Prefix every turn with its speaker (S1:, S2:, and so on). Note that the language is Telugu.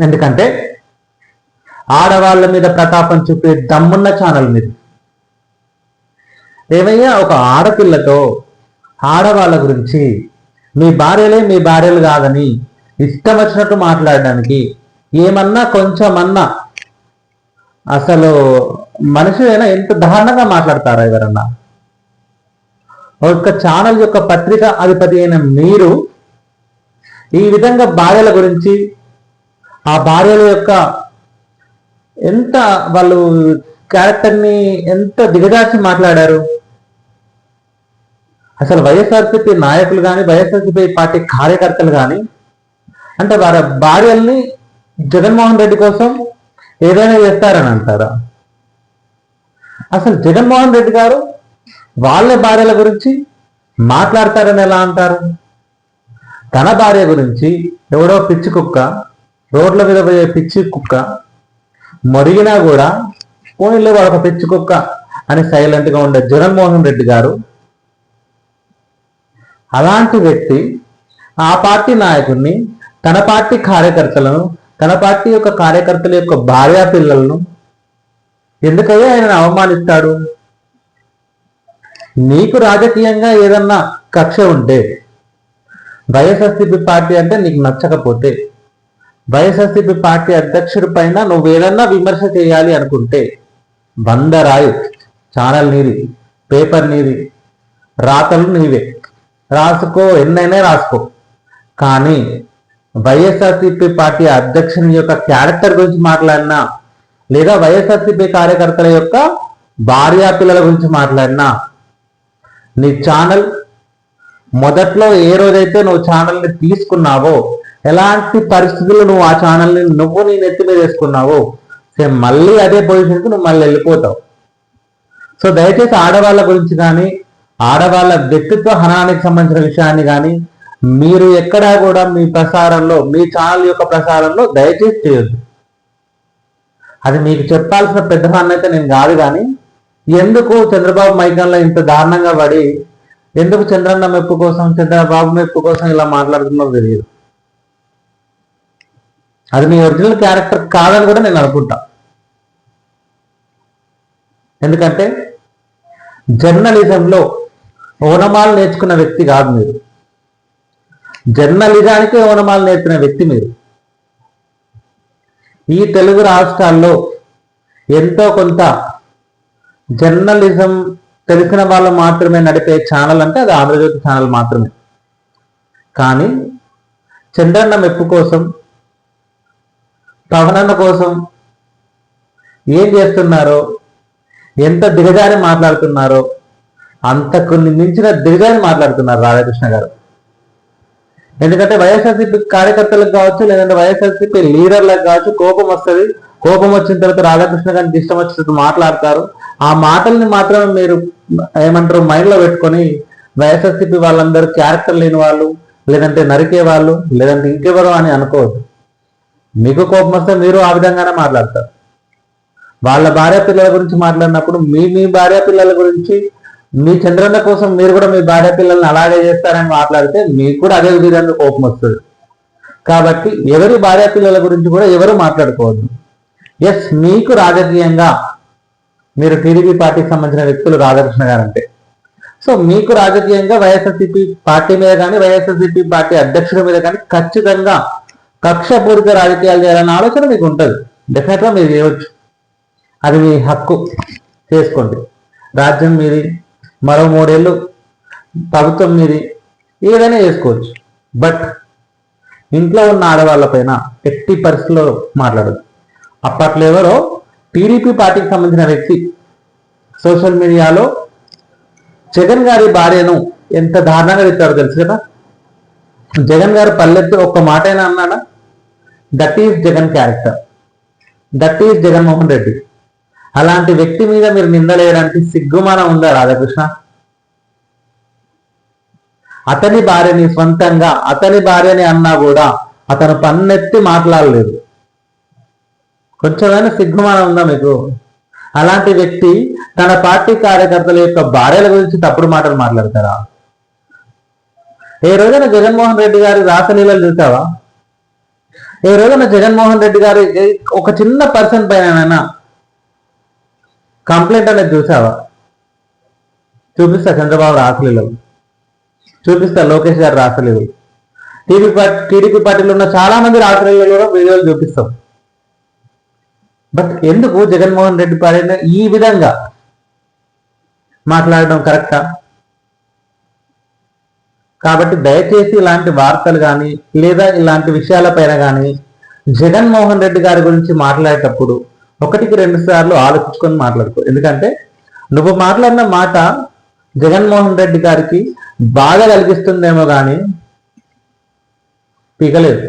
S1: ఎందుకంటే ఆడవాళ్ళ మీద ప్రతాపం చూపే దమ్మున్న ఛానల్ మీద ఏమయ్యా ఒక ఆడపిల్లతో ఆడవాళ్ళ గురించి మీ భార్యలే మీ భార్యలు కాదని ఇష్టం వచ్చినట్టు మాట్లాడడానికి ఏమన్నా కొంచెమన్నా అసలు మనిషి అయినా ఎంత దారుణంగా మాట్లాడతారా ఎవరన్నా? ఒక ఛానల్ యొక్క పత్రిక అధిపతి అయిన మీరు ఈ విధంగా భార్యల గురించి ఆ భార్యల యొక్క ఎంత వాళ్ళు క్యారెక్టర్ని ఎంత దిగజార్చి మాట్లాడారు. అసలు వైఎస్ఆర్సీపీ నాయకులు కానీ వైఎస్ఆర్సీపీ పార్టీ కార్యకర్తలు కానీ అంటే వారి భార్యల్ని జగన్మోహన్ రెడ్డి కోసం ఏదైనా చేస్తారని అంటారా? అసలు జగన్మోహన్ రెడ్డి గారు వాళ్ళ భార్యల గురించి మాట్లాడతారని ఎలా అంటారు? తన భార్య గురించి ఎవడో పిచ్చి కుక్క, రోడ్ల మీద పోయే పిచ్చి కుక్క మరిగినా కూడా పోనీలో ఒక పిచ్చి కుక్క అని సైలెంట్గా ఉండే జగన్మోహన్ రెడ్డి గారు అలాంటి వ్యక్తి ఆ పార్టీ నాయకుడిని, తన పార్టీ కార్యకర్తలను, తన పార్టీ యొక్క కార్యకర్తల యొక్క భార్యా పిల్లలను ఎందుకయ్యా ఆయన అవమానిస్తాడు? నీకు రాజకీయంగా ఏదన్నా కక్ష ఉంటే, వైఎస్ఆర్సీపీ పార్టీ అంటే నీకు నచ్చకపోతే, వైఎస్ఆర్సీపీ పార్టీ అధ్యక్షుడి పైన నువ్వు ఏదన్నా విమర్శ చేయాలి అనుకుంటే 100 రాయు. ఛానల్ నీది, పేపర్ నీది, రాతలు నీవే, రాసుకో, ఎన్నైనా రాసుకో. కానీ వైఎస్ఆర్సీపీ పార్టీ అధ్యక్షుని యొక్క క్యారెక్టర్ గురించి మాట్లాడినా లేదా వైఎస్ఆర్సీపీ కార్యకర్తల యొక్క భార్యా పిల్లల గురించి మాట్లాడినా నీ ఛానల్ మొదట్లో ఏ రోజైతే నువ్వు ఛానల్ని తీసుకున్నావో, ఎలాంటి పరిస్థితుల్లో నువ్వు ఆ ఛానల్ని నీ నెత్తి మీద వేసుకున్నావో సేమ్ మళ్ళీ అదే పొజిషన్కి నువ్వు మళ్ళీ వెళ్ళిపోతావు. సో దయచేసి ఆడవాళ్ళ గురించి కానీ ఆడవాళ్ళ వ్యక్తిత్వ హనానికి సంబంధించిన విషయాన్ని కానీ మీరు ఎక్కడా కూడా మీ ప్రసారంలో, మీ ఛానల్ యొక్క ప్రసారంలో దయచేసి చేయొద్దు. అది మీకు చెప్పాల్సిన పెద్దవాన్ని అయితే నేను కాదు. కానీ ఎందుకు చంద్రబాబు మైకంలో ఇంత దారుణంగా పడి ఎందుకు చంద్రన్న మెప్పు కోసం, చంద్రబాబు మెప్పు కోసం ఇలా మాట్లాడుతున్నారో తెలియదు. అది మీ ఒరిజినల్ క్యారెక్టర్ కాదని కూడా నేను అనుకుంటా. ఎందుకంటే జర్నలిజంలో ఓనమాలు నేర్చుకున్న వ్యక్తి కాదు మీరు. జర్నలిజానికి ఓనమాలు నేర్పిన వ్యక్తి మీరు. ఈ తెలుగు రాష్ట్రాల్లో ఎంతో కొంత జర్నలిజం తెలిసిన వాళ్ళు మాత్రమే నడిపే ఛానల్ అంటే అది ఆంధ్రజ్యోతి ఛానల్ మాత్రమే. కానీ చంద్రన్న మెప్పు కోసం, పవనన్న కోసం ఏం చేస్తున్నారో, ఎంత దిగజారి మాట్లాడుతున్నారో అంత కొన్ని మించిన దిగజారి మాట్లాడుతున్నారు రాధాకృష్ణ గారు. ఎందుకంటే వైఎస్ఆర్సీపీ కార్యకర్తలకు కావచ్చు, లేదంటే వైఎస్ఆర్సీపీ లీడర్లకు కావచ్చు కోపం వస్తుంది. కోపం వచ్చిన తర్వాత రాధాకృష్ణ గారికి ఇష్టం వచ్చినట్టు మాట్లాడతారు. ఆ మాటల్ని మాత్రమే మీరు ఏమంటారు మైండ్లో పెట్టుకొని వైఎస్ఆర్సీపీ వాళ్ళందరూ క్యారెక్టర్ లేని వాళ్ళు, లేదంటే నరికే వాళ్ళు, లేదంటే ఇంకెవరో అని అనుకోవద్దు. మీకు కోపం వస్తే మీరు ఆ విధంగానే మాట్లాడతారు. వాళ్ళ భార్య పిల్లల గురించి మాట్లాడినప్పుడు మీ భార్య పిల్లల గురించి, మీ చంద్రన్న కోసం మీరు కూడా మీ భార్య పిల్లల్ని అలాగే చేస్తారని మాట్లాడితే మీకు కూడా అదే విధంగా కోపం వస్తుంది. కాబట్టి ఎవరి భార్య పిల్లల గురించి కూడా ఎవరు మాట్లాడుకోవద్దు. ఎస్, మీకు రాజకీయంగా మీరు టీడీపీ పార్టీకి సంబంధించిన వ్యక్తులు రాధాకృష్ణ గారు అంటే, సో మీకు రాజకీయంగా వైఎస్ఆర్సీపీ పార్టీ మీద కానీ వైఎస్ఆర్సీపీ పార్టీ అధ్యక్షుడి మీద కానీ ఖచ్చితంగా కక్షపూరిత రాజకీయాలు చేయాలన్న ఆలోచన మీకు ఉంటుంది. డెఫినెట్గా మీరు చేయవచ్చు. అది మీ హక్కు, చేసుకోండి. రాజ్యం మీది, మరో 3 ఏళ్ళు ప్రభుత్వం మీది, ఏదైనా చేసుకోవచ్చు. బట్ ఇంట్లో ఉన్న ఆడవాళ్ళపైన ఎట్టి పరిస్థితుల్లో మాట్లాడదు. అప్పట్లో ఎవరో టీడీపీ పార్టీకి సంబంధించిన వ్యక్తి సోషల్ మీడియాలో జగన్ గారి భార్యను ఎంత దారుణంగా తిట్టారో తెలుసు కదా. జగన్ గారు పల్లెత్తు ఒక్క మాట అయినా అన్నాడా? That is Jagan character, that is Jaganmohan Reddy. అలాంటి వ్యక్తి మీద మీరు నిందలేయడానికి సిగ్గుమానం ఉందా రాధాకృష్ణ? అతని భార్యని స్వంతంగా అతని భార్యని అన్నా కూడా అతను పన్నెత్తి మాట్లాడలేదు. కొంచెమైనా సిగ్గుమానం ఉందా మీకు? అలాంటి వ్యక్తి తన పార్టీ కార్యకర్తల యొక్క భార్యల గురించి తప్పుడు మాటలు మాట్లాడతారా? ఏ రోజైనా జగన్మోహన్ రెడ్డి గారి రాసలీలలు చూసావా? ఏ రోజున జగన్మోహన్ రెడ్డి గారు ఒక చిన్న పర్సన్ పైన కంప్లైంట్ అనేది చూసావా? చూపిస్తా చంద్రబాబు రాసలీలు, చూపిస్తా లోకేష్ గారు రాసలీలు, టీడీపీ పార్టీలో ఉన్న చాలా మంది రాసలీలలో వీడియోలు చూపిస్తాం. బట్ ఎందుకు జగన్మోహన్ రెడ్డి పైన ఈ విధంగా మాట్లాడడం కరెక్టా? కాబట్టి దయచేసి ఇలాంటి వార్తలు కానీ లేదా ఇలాంటి విషయాలపైన కానీ జగన్మోహన్ రెడ్డి గారి గురించి మాట్లాడేటప్పుడు 1-2 సార్లు ఆలోచించుకొని మాట్లాడుకో. ఎందుకంటే నువ్వు మాట్లాడిన మాట జగన్మోహన్ రెడ్డి గారికి బాధ కలిగిస్తుందేమో కానీ పీకలేదు.